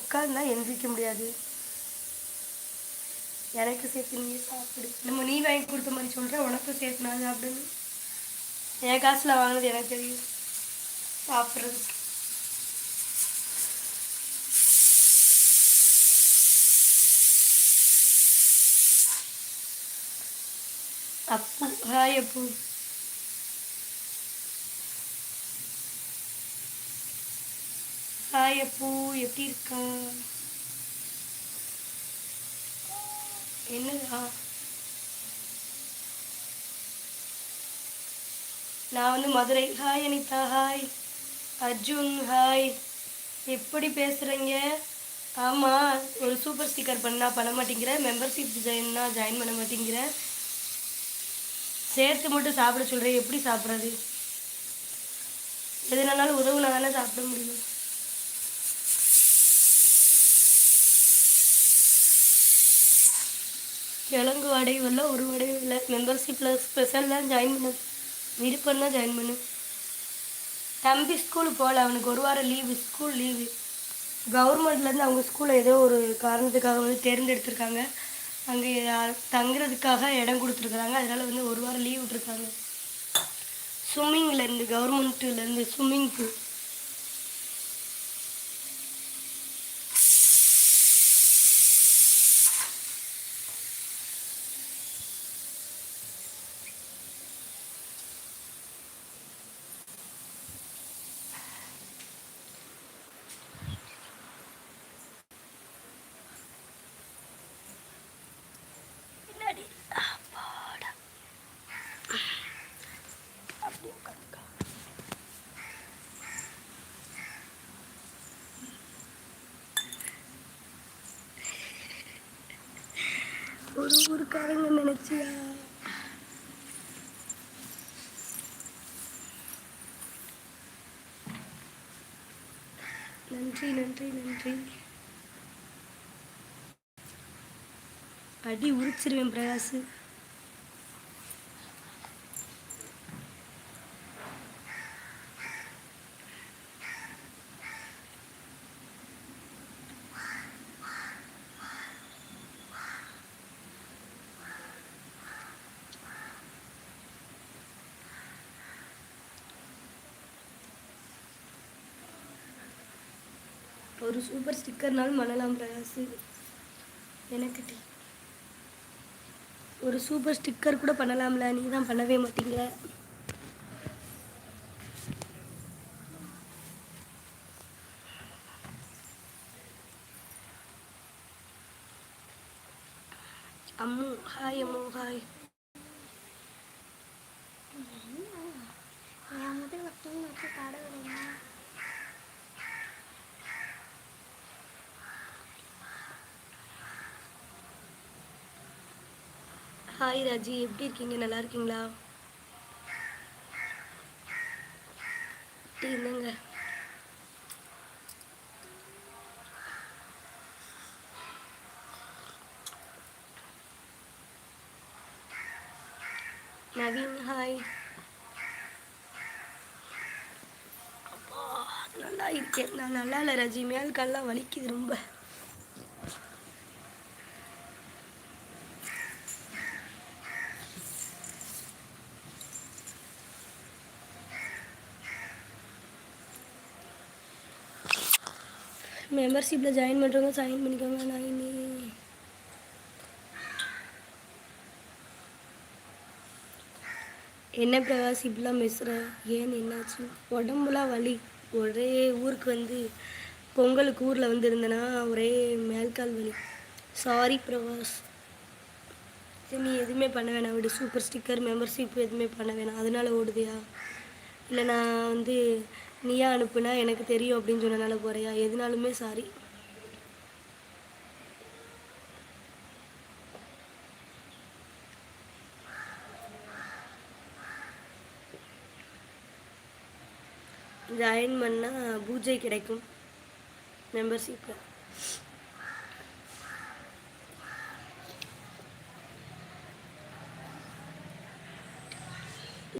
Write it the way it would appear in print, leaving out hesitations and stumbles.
உட்காந்தா எந்திரிக்க முடியாது. எனக்கு சேர்த்து நீ சாப்பிடு. நம்ம நீ வாங்கி கொடுத்த மாதிரி சொல்கிற, உனக்கும் சேர்த்து நான் சாப்பிடணும். என் காசில் வாங்கினது எனக்கு தெரியும் சாப்பிட்றதுக்கு. அப்பு ஹாய் அப்பு. ஹாய் அப்பு, எப்படி இருக்கா? என்னதா நான் வந்து Madurai. Hi Anitha. Hi Arjun. Hi, எப்படி பேசுகிறீங்க? ஆமாம், ஒரு சூப்பர் ஸ்டிக்கர் பண்ண மாட்டேங்கிற, மெம்பர்ஷிப் ஜாயின் பண்ண மாட்டேங்கிற, சேர்த்து மட்டும் சாப்பிட சொல்கிறேன். எப்படி சாப்பிட்றது? எதுனாலும் உதவுனா தானே சாப்பிட முடியும். கிழங்கு வடையும் இல்லை, ஒரு வடையும் இல்லை. மெம்பர்ஷிப்பில் ஸ்பெஷல் தான் ஜாயின் பண்ண விருப்பம் தான் ஜாயின் பண்ணு. தம்பி ஸ்கூலுக்கு போகல, அவனுக்கு ஒரு வாரம் லீவு, ஸ்கூல் லீவு. கவர்மெண்ட்லேருந்து அவங்க ஸ்கூலில் ஏதோ ஒரு காரணத்துக்காக வந்து தேர்ந்தெடுத்திருக்காங்க. அங்கே தங்குறதுக்காக இடம் கொடுத்துருக்குறாங்க. அதனால் வந்து ஒரு வாரம் லீவ் விட்ருக்காங்க. ஸ்விம்மிங்லேருந்து, கவர்மெண்ட்டுலேருந்து ஸ்விம்மிங் பூல். ஒரு ஊருக்காரங்க நினைச்சியா? நன்றி நன்றி நன்றி. அடி உரிச்சிருவேன் பிரகாஷ். ஒரு சூப்பர் ஸ்டிக்கர்னாலும் பண்ணலாம் பிரகாஷ். எனக்கு ஒரு சூப்பர் ஸ்டிக்கர் கூட பண்ணலாம்ல, நீ தான் பண்ணவே மாட்டீங்க. Ammu hi. Ammu hi. Hi Raji, எப்படி இருக்கீங்க? நல்லா இருக்கீங்களா? என்னங்க நவீன் ஹாய். அப்பா நல்லா இருக்கேன். நான் நல்லா இல்லை ராஜி, மேல் கால்லாம் வலிக்குது ரொம்ப. மெம்பர்ஷிப்பில் ஜாயின் பண்ணுறவங்க ஜாயின் பண்ணிக்கோங்க. நான் இனி என்ன பிரகாஷ் இப்படிலாம் பேசுகிற? ஏன் என்னாச்சு? உடம்புலாம் வலி. ஒரே ஊருக்கு வந்து பொங்கலுக்கு ஊரில் வந்து இருந்தேன்னா ஒரே மேல்கால் வலி. சாரி பிரகாஷ். சரி, நீ எதுவுமே பண்ண வேணாம் விடு. சூப்பர் ஸ்டிக்கர் மெம்பர்ஷிப் எதுவுமே பண்ண வேணாம். அதனால ஓடுதியா? இல்லை நான் வந்து நீயா அனுப்புனா எனக்கு தெரியும் அப்படின்னு சொன்னனால போறியா? எதுனாலுமே சாரி. ஜாயின் பண்ணால் பூஜை கிடைக்கும் மெம்பர்ஷிப்பில்.